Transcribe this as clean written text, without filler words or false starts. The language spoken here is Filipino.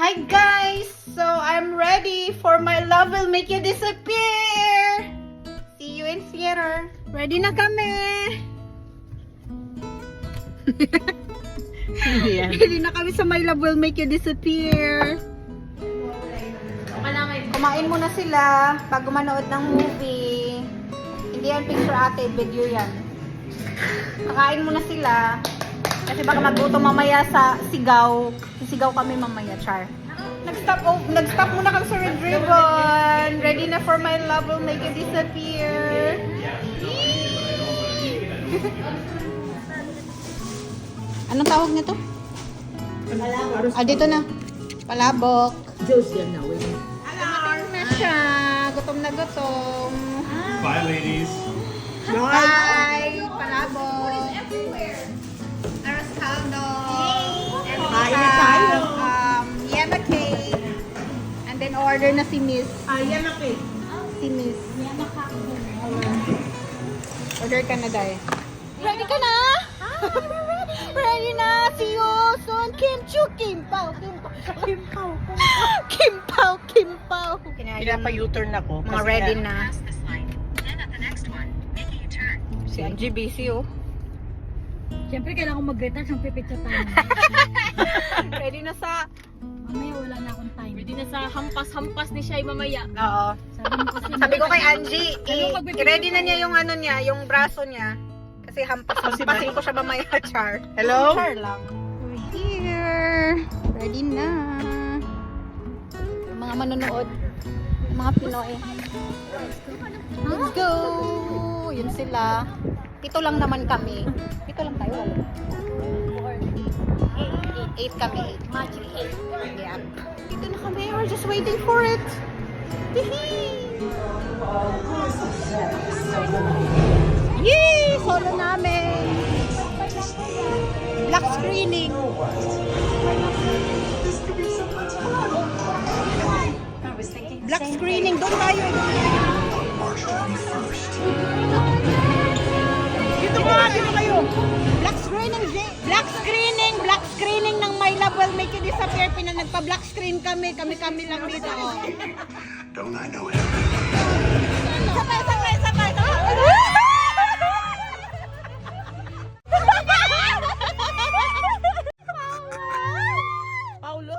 Hi guys! So I'm ready for my love will make you disappear! See you in theater! Ready na kami! Ready na kami sa my love will make you disappear! Kumain muna sila bago manood ng movie. Hindi yan picture ate, video yan. Kakain muna sila. Kasi baka magutom mamaya sa sigaw. Sisigaw kami mamaya, char. Nag-stop muna kami sa Red Ribbon. Ready na for my love will make you disappear. Anong tawag nito? Ah, dito na. Palabok. Juice yan na, wait. Gutom na siya. Gutom na gutom. Bye, ladies. Bye! Palabok. Aras caldo. Kain na tayo. Yema cake. And then order na si Miss. Ayan na cake. Si Miss. Order ka na, Day. Ready ka na? Ready na! See you soon! Kimchu! Kimpaw! Kimpaw! Kimpaw! Kimpaw! Pinapa-U-turn ako. Mga ready na. Si Angie busy oh. Siyempre, kailangan ko mag-retouch ng pipicture tayo. Ready na sa... Mamaya wala na akong time. Pwede na sa hampas-hampas ni Shai mamaya. Oo. Sabi mo kasi, Sabi ko kay Angie, pagbibigay i-ready na niya yung ano niya, yung braso niya. Kasi hampasin ko siya mamaya, Char. Hello? Char lang. We're here. Ready na. Yung mga manonood. Yung mga Pinoy. Let's go! Yun sila. Pito lang naman kami. Pito lang tayo. 8 kami. Magic 8. Yeah. Dito na kami. We're just waiting for it. Yay! Solo namin. Black screening. Black screening. Doon tayo. Dito ba? Dito kayo. Black screening. Black screening ng My Love Will Make You Disappear. Nagpa-black screen kami. Kami lang dito. Don't I know it? Sabay. Paulo?